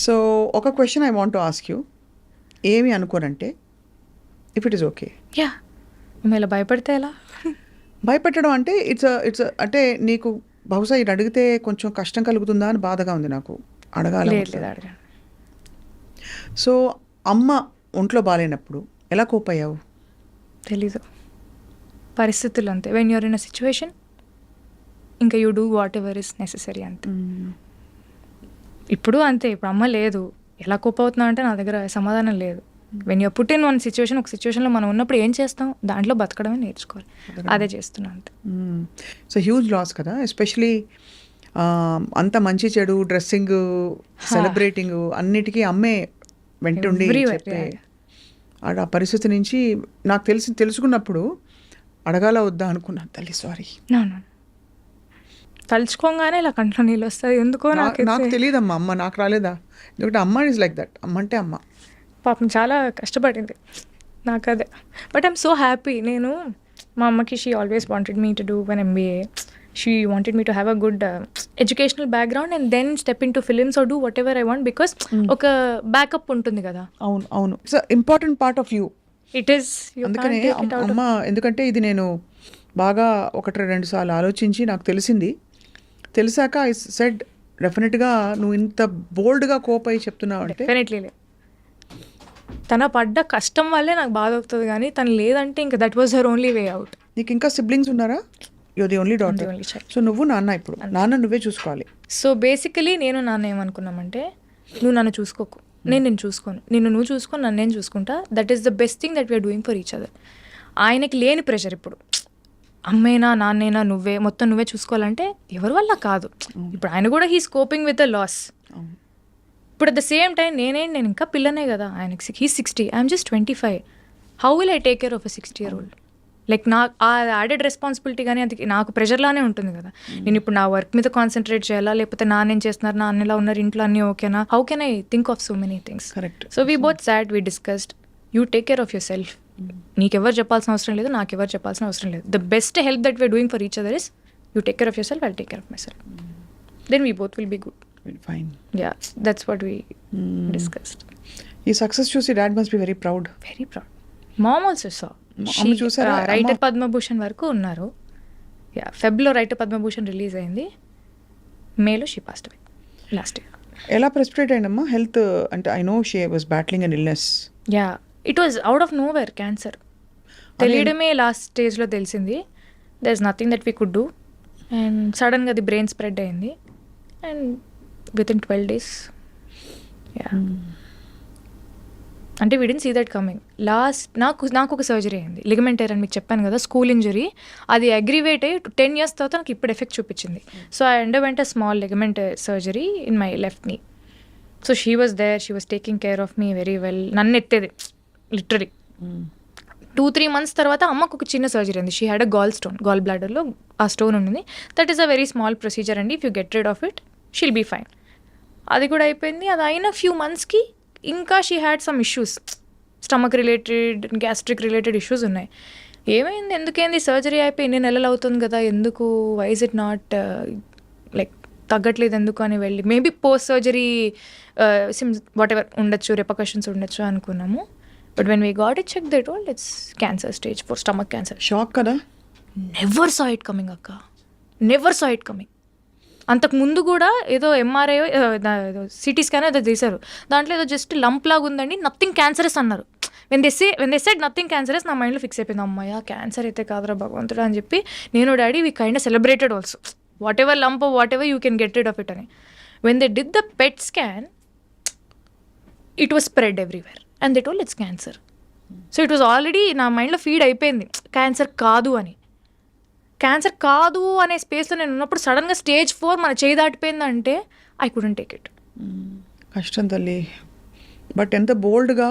So ఒక question I want to ask you. ఏమి అనుకోనంటే if it is okay. Yeah మేము ఇలా భయపడితే ఎలా? భయపెట్టడం అంటే ఇట్స్ అంటే నీకు బహుశా ఇది అడిగితే కొంచెం కష్టం కలుగుతుందా అని బాధగా ఉంది నాకు. అడగాల. లేదు లేదు అడగండి. సో అమ్మ ఒంట్లో బాగాలేనప్పుడు ఎలా కోప్ అయ్యావు? తెలీదు, పరిస్థితులు అంతే. When you're in a situation ఇంకా you do whatever is necessary అంతే. ఇప్పుడు అంతే. ఇప్పుడు అమ్మ లేదు, ఎలా కోప్ అవుతున్నా అంటే నా దగ్గర సమాధానం లేదు. When you're put in one situation, ఒక సిచ్యువేషన్లో మనం ఉన్నప్పుడు ఏం చేస్తాం, దాంట్లో బతకడమే నేర్చుకోవాలి. అదే చేస్తున్నా అంతే. సో హ్యూజ్ లాస్ కదా, ఎస్పెషలీ అంత మంచి చెడు డ్రెస్సింగ్ సెలబ్రేటింగ్ అన్నిటికీ అమ్మే వెంటుండి Everywhere, చెప్పే yeah. ఆ పరిస్థితి నుంచి నాకు తెలుసుకున్నప్పుడు అడగాల వద్దా అనుకున్నాను. తల్లి సారీ. నో నో, తలుచుకోగానే ఇలా కంట్లో నీళ్ళు వస్తుంది ఎందుకో నాకు తెలియదమ్మా, అమ్మ నాకు రాలేదా? ఎందుకంటే అమ్మ ఈజ్ లైక్ దట్. అమ్మ అంటే అమ్మ. పాపం చాలా కష్టపడింది నాకు అదే. But I'm so happy. నేను మా అమ్మకి she always wanted me to do one MBA. She wanted me to have a good educational background and then step in to films or do whatever I want, because ఒక backup ఉంటుంది కదా. అవును అవును, it's important part of you. It is. అందుకనే అమ్మ, ఎందుకంటే ఇది నేను బాగా 1-2 సార్లు ఆలోచించి నాకు తెలిసాక ఐ సెడ్ డెఫినెట్గా నువ్వు ఇంత బోల్డ్గా కోప్ అయ్యి చెప్తున్నావు అంటే డెఫినెట్లీ లేదు. తన పడ్డ కష్టం వల్లే నాకు బాధ అవుతుంది, కానీ తను లేదంటే ఇంకా that was her only way out. నీకు ఇంకా సిబ్లింగ్స్ ఉన్నారా? You're the only daughter. only child. So నువ్వు నాన్న, ఇప్పుడు నాన్న నువ్వే చూసుకోవాలి. సో బేసికలీ నేను నాన్న ఏమనుకున్నామంటే, నువ్వు నన్ను చూసుకోకు, నేను చూసుకోను, నువ్వు చూసుకొని నన్ను నేను చూసుకుంటా. That is the best thing that we're doing for each other. ఆయనకి లేని ప్రెషర్ ఇప్పుడు, అమ్మేనా నాన్నేనా మొత్తం నువ్వే చూసుకోవాలంటే ఎవరి వల్ల కాదు. ఇప్పుడు ఆయన కూడా he's coping with the loss. ఇప్పుడు అట్ ద సేమ్ టైం నేను ఇంకా పిల్లనే కదా, ఆయనకి he's 60, I'm just 25. How will I take care of a 60-year-old? Like నాకు ఆ యాడెడ్ రెస్పాన్సిబిలిటీ కానీ అది నాకు ప్రెషర్లానే ఉంటుంది కదా. నేను ఇప్పుడు నా వర్క్ మీద కాన్సన్ట్రేట్ చేయాలా, లేకపోతే నాన్నేం చేస్తున్నారు, నాన్న ఎలా ఉన్నారు, ఇంట్లో అన్నీ ఓకేనా, how can I think of so many things. Correct. So we both sat, we discussed, you take care of yourself. నీకెవరు చెప్పాల్సిన అవసరం లేదు, నాకెవరు చెప్పాల్సిన అవసరం లేదు. The best help that we're doing for each other is you take care of yourself, I take care of myself. Then we both will be good. Fine. Yeah, that's what we discussed. ఈ success చూసి dad must be very proud. Very proud. Mom also saw. అమ్మ చూసారా? Writer Padmabhushan వరకు ఉన్నారు. Yeah, ఫెబ్లో writer Padmabhushan release అయింది, మేలో she passed away last year. ఎలా ప్రెసిపిటేట్ అయిందమ్మా హెల్త్ అంటే? I know she was battling an illness. Yeah, it was out of nowhere cancer. తెలియడమే లాస్ట్ స్టేజ్లో తెలిసింది. There is nothing that we could do. And సడన్గా అది బ్రెయిన్ స్ప్రెడ్ అయింది and within 12 days. Yeah, అంటే we didn't see that coming. నాకు ఒక surgery అయింది, లిగమెంట్ టేర్ అని మీకు చెప్పాను కదా, స్కూల్ ఇంజరీ. అది అగ్రివేట్ అయ్యి 10 years తర్వాత నాకు ఇప్పుడు ఎఫెక్ట్ చూపించింది. So I underwent a small ligament surgery in my left knee. So she was there, she was taking care of me very well. నన్ను ఎత్తేది లిటరలీ. 2-3 months తర్వాత అమ్మకు ఒక చిన్న సర్జరీ అయింది. షీ హ్యాడ్ అ గాల్ బ్లాడర్లో ఆ స్టోన్ ఉంది. That is a very small procedure అండి. If you get rid of it she'll be fine. అది కూడా అయిపోయింది. అది అయిన ఫ్యూ మంత్స్కి ఇంకా she had some issues, stomach related, gastric related issues ఉన్నాయి. ఏమైంది, ఎందుకేంది, సర్జరీ అయిపోయి 2 నెలలు అవుతుంది కదా, ఎందుకు, why is it not like తగ్గట్లేదు ఎందుకు అని వెళ్ళి maybe post surgery sims whatever ఉండొచ్చు, రిపర్కషన్స్ ఉండొచ్చు అనుకున్నాము. But when we got it check they told it's cancer stage 4, stomach cancer. Shock కదా. నెవర్ సా ఇట్ కమింగ్ అక్క, నెవర్ సా ఇట్ కమింగ్. అంతకు ముందు కూడా ఏదో MRI CT స్కాన్ ఏదో తీశారు, దాంట్లో ఏదో జస్ట్ లంప్ లాగా ఉందండి, నథింగ్ క్యాన్సరస్ అన్నారు. When they said nothing cancerous, నా మైండ్లో ఫిక్స్ అయిపోయింది, అమ్మాయ క్యాన్సర్ అయితే కాదురా భగవంతుడా అని చెప్పి నేను daddy we kind of celebrated also, whatever lump whatever you can get rid of it అని. When they did the PET scan it was spread everywhere and they told it's cancer. So it was already నా మైండ్లో feed అయిపోయింది cancer కాదు అని. Cancer కాదు అనే స్పేస్లో నేను ఉన్నప్పుడు సడన్గా స్టేజ్ 4 మన చేయి దాటిపోయిందంటే ఐ కుడెంట్ టేక్ ఇట్. కష్టం తల్లి. బట్ ఎంత బోల్డ్గా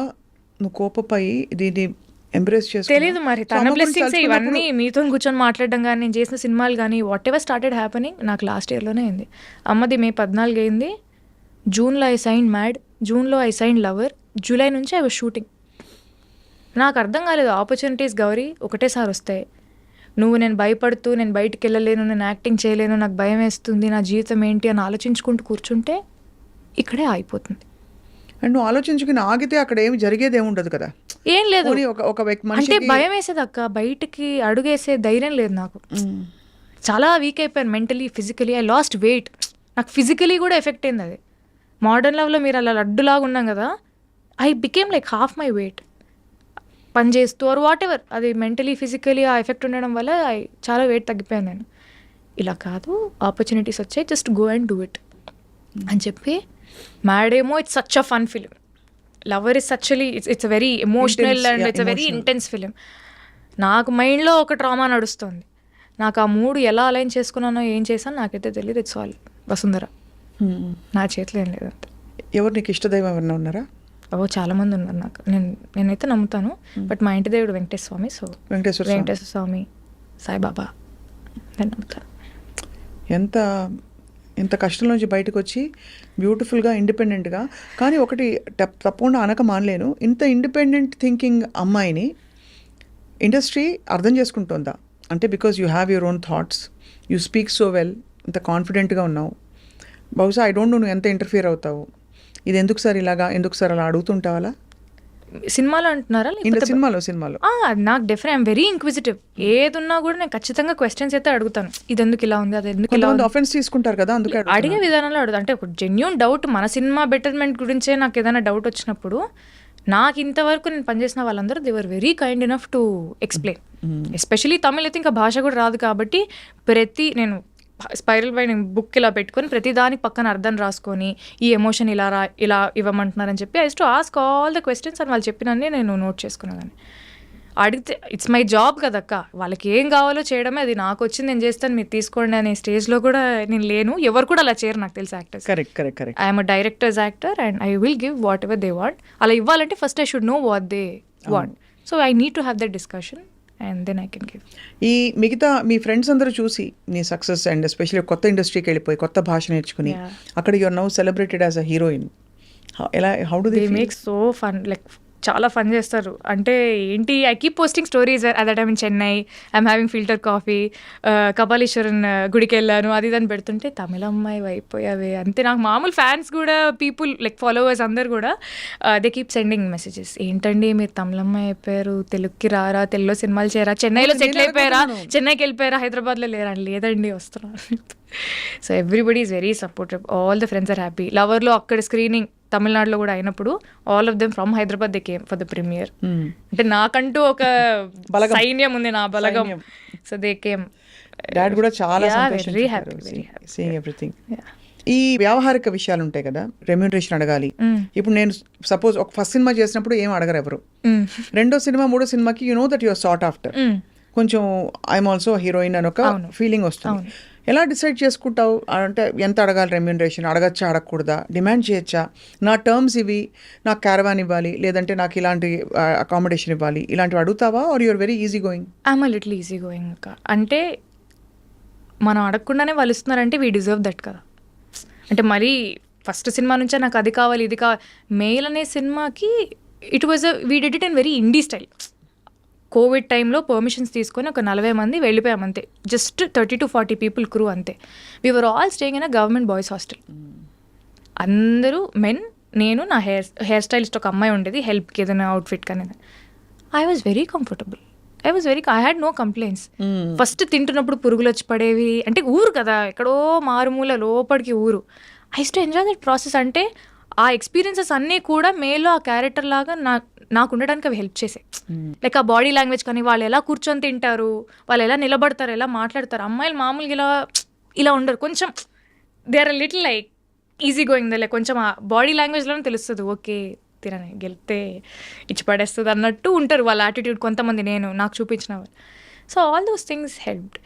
నువ్వు కోపపోయి దీన్ని ఎంబ్రేస్ చేసి తెలీదు మరి తన బ్లెస్సింగ్స్ ఇవన్నీ. మీతో కూర్చొని మాట్లాడడం కానీ, నేను చేసిన సినిమాలు కానీ, వాట్ ఎవర్ స్టార్టెడ్ హ్యాపెనింగ్ నాకు లాస్ట్ ఇయర్లోనే అయింది. అమ్మది May 14 అయింది, జూన్లో ఐ సైన్ మ్యాడ్, జూన్లో ఐ సైన్ లవర్, జూలై నుంచి ఐ వాజ్ షూటింగ్. నాకు అర్థం కాలేదు, ఆపర్చునిటీస్ గౌరీ ఒకటేసారి వస్తాయి. నేను భయపడుతూ నేను బయటికి వెళ్ళలేను, నేను యాక్టింగ్ చేయలేను, నాకు భయం వేస్తుంది, నా జీవితం ఏంటి అని ఆలోచించుకుంటూ కూర్చుంటే ఇక్కడే అయిపోతుంది. అండ్ నువ్వు ఆలోచించుకుని ఆగితే అక్కడ ఏమి జరిగేది ఏమి ఉండదు కదా. ఏం లేదు, పోనీ ఒక వ్యక్తి అంటే మనిషికి భయం వేసేది అక్క, బయటికి అడుగేసే ధైర్యం లేదు నాకు. చాలా వీక్ అయిపోయాను mentally, physically. I lost weight. నాకు ఫిజికలీ కూడా ఎఫెక్ట్ అయింది అది. మోడర్న్ లవ్లో మీరు అలా లడ్డులాగా ఉన్నాం కదా, I became like half my weight పని చేస్తూ ఆర్ వాట్ ఎవర్. అది మెంటలీ ఫిజికలీ ఆ ఎఫెక్ట్ ఉండడం వల్ల చాలా వెయిట్ తగ్గిపోయాను నేను. ఇలా కాదు, ఆపర్చునిటీస్ వచ్చాయి, just go and do it అని చెప్పి. మ్యాడ్ ఏమో it's such a fun film. Lover is సచ్చువలీ it's very emotional and it's very intense film. నాకు మైండ్లో ఒక ట్రామా నడుస్తుంది. నాకు ఆ మూడు ఎలా అలైన్ చేసుకున్నానో ఏం చేశానో నాకైతే తెలియదు. It's all Vasundhara. నా చేతిలో ఏం లేదు. ఎవరు నీకు ఇష్టదైవం ఎవరైనా ఉన్నారా? చాలామంది ఉన్నారు నాకు. నేనైతే నమ్ముతాను, బట్ మా ఇంటి దేవుడు వెంకటేశ్వర స్వామి. సో వెంకటేశ్వర స్వామి, సాయిబాబా నేను నమ్ముతాను. ఎంత కష్టం నుంచి బయటకు వచ్చి బ్యూటిఫుల్గా ఇండిపెండెంట్గా, కానీ ఒకటి తప్పకుండా అనక మానలేను, ఇంత ఇండిపెండెంట్ థింకింగ్ అమ్మాయిని ఇండస్ట్రీ అర్థం చేసుకుంటుందా? అంటే because you have your own thoughts, you speak so well, ఇంత కాన్ఫిడెంట్గా ఉన్నావు. బహుశా ఐ డోంట్ నో నువ్వు ఎంత ఇంటర్ఫియర్ అవుతావు. ఇది ఎందుకు సార్ ఇలాగా, ఎందుకు సార్ అలా అడుగుతుంటావాలా? సినిమాలో అంటున్నారా? సినిమాలో నాకు డెఫినెట్ ఐఎమ్ వెరీ ఇంక్విజిటివ్. ఏది ఉన్నా కూడా నేను ఖచ్చితంగా క్వశ్చన్స్ అయితే అడుగుతాను. ఇది ఎందుకు ఇలా ఉంది, అది ఎందుకు ఇలా ఉంది. ఆఫెన్స్ తీసుకుంటారు కదా, అందుకే అడిగే విధానంలో అడుగుతాను. అంటే ఒక జెన్యూన్ డౌట్, మన సినిమా బెటర్మెంట్ గురించే నాకు ఏదైనా డౌట్ వచ్చినప్పుడు, నాకు ఇంతవరకు నేను పనిచేసిన వాళ్ళందరూ they were very kind enough to explain. Especially Tamil అయితే ఇంకా భాష కూడా రాదు కాబట్టి, నేను స్పైరల్ బై నేను బుక్ ఇలా పెట్టుకొని ప్రతి దానికి పక్కన అర్థం రాసుకొని, ఈ ఎమోషన్ ఇలా ఇవ్వమంటున్నారని చెప్పి I to ask all the questions అని వాళ్ళు చెప్పినన్నీ నేను నోట్ చేసుకునేదాన్ని. అడిగితే ఇట్స్ మై జాబ్ కదక్క, వాళ్ళకి ఏం కావాలో చేయడమే, అది నాకు వచ్చింది నేను చేస్తాను, మీరు తీసుకోండి అనే స్టేజ్లో కూడా నేను లేను. ఎవరు కూడా అలా చేయరు నాకు తెలిసి actors. Correct. I'm a directors actor and I will give what ever they want. అలా ఇవ్వాలంటే first I should know what they want. So I need to have that discussion and then I can give. ఈ మిగతా మీ friends అందరూ చూసి నీ success and especially కొత్త ఇండస్ట్రీకి వెళ్ళిపోయి కొత్త భాష నేర్చుకుని అక్కడ you are now celebrated as a heroine. How do they make so fun, like చాలా ఫన్ చేస్తారు. అంటే ఏంటి, I keep posting stories at that time in Chennai, I'm having filter coffee, Kapaleeshwaran గుడికి వెళ్ళాను, అది దాన్ని పెడుతుంటే తమిళ అమ్మాయి అయిపోయావే అంతే. నాకు మామూలు ఫ్యాన్స్ కూడా, పీపుల్ లైక్ ఫాలోవర్స్ అందరు కూడా దే కీప్ సెండింగ్ మెసేజెస్. ఏంటండి మీరు తమిళ అమ్మాయి అయిపోయారు, తెలుగుకి రారా, తెలుగులో సినిమాలు చేయరా, చెన్నైలో సెటిల్ అయిపోయారా, చెన్నైకి వెళ్ళిపోయారా, హైదరాబాద్లో లేరా? లేదండి వస్తున్నారు. So everybody is very supportive, all the friends are happy. లవర్లో అక్కడ స్క్రీనింగ్ తమిళనాడులో కూడా అయినప్పుడు all of them from Hyderabad they came for the premiere. అంటే నాకంటూ ఒక సైన్యం ఉంది, నా బలగం. So they came. డాడ్ కూడా చాలా వెరీ హ్యాపీ సీయింగ్ ఎవ్రీథింగ్. ఈ వ్యావహారిక విషయాలు ఉంటాయి కదా, రెమ్యూనరేషన్ అడగాలి. ఇప్పుడు నేను సపోజ్ ఒక ఫస్ట్ సినిమా చేసినప్పుడు ఏం అడగరు ఎవరు, రెండో సినిమా మూడో సినిమాకి you know that your sought after, కొంచెం ఐఎమ్ ఆల్సో హీరోయిన్ అని ఒక ఫీలింగ్ వస్తుంది. ఎలా డిసైడ్ చేసుకుంటావు? అంటే ఎంత అడగాలి రెమ్యూనరేషన్, అడగచ్చా అడగకూడదా, డిమాండ్ చేయొచ్చా, నా టర్మ్స్ ఇవి, నాకు క్యారవాన్ ఇవ్వాలి, లేదంటే నాకు ఇలాంటి అకామిడేషన్ ఇవ్వాలి, ఇలాంటివి అడుగుతావా? Or you're very easy going? I'm a little easy going అక్క. అంటే మనం అడగకుండానే వాళ్ళు ఇస్తున్నారంటే వీ డిజర్వ్ దట్ కదా. అంటే మరీ ఫస్ట్ సినిమా నుంచే నాకు అది కావాలి ఇది కావాలి. మెయిల్ అనే సినిమాకి it was we did it in very INDI style. Covid టైంలో పర్మిషన్స్ తీసుకొని ఒక 40 మంది వెళ్ళిపోయాం అంతే. జస్ట్ 30 to 40 పీపుల్ క్రూ అంతే. We were all staying in a government boys hostel. అందరూ మెన్, నేను, నా హెయిర్ స్టైలిస్ట్ ఒక అమ్మాయి ఉండేది హెల్ప్కి ఏదైనా అవుట్ఫిట్ కానీ. I was very comfortable, I had no complaints. First తింటున్నప్పుడు పురుగులు వచ్చి పడేవి, అంటే ఊరు కదా, ఎక్కడో మారుమూల లోపలికి ఊరు. I use to enjoy that process. అంటే ఆ ఎక్స్పీరియన్సెస్ అన్నీ కూడా మేలో ఆ క్యారెక్టర్ లాగా నాకు ఉండడానికి అవి హెల్ప్ చేసాయి. లైక్ ఆ బాడీ లాంగ్వేజ్ కానీ, వాళ్ళు ఎలా కూర్చొని తింటారు, వాళ్ళు ఎలా నిలబడతారు, ఎలా మాట్లాడతారు. అమ్మాయిలు మామూలుగా ఇలా ఉండరు, కొంచెం they are little like easy going. Like కొంచెం ఆ బాడీ లాంగ్వేజ్లోనే తెలుస్తుంది, ఓకే తినని గెలితే ఇచ్చి పడేస్తుంది అన్నట్టు ఉంటారు వాళ్ళ యాటిట్యూడ్ కొంతమంది, నాకు చూపించిన వాళ్ళు. So all those things helped.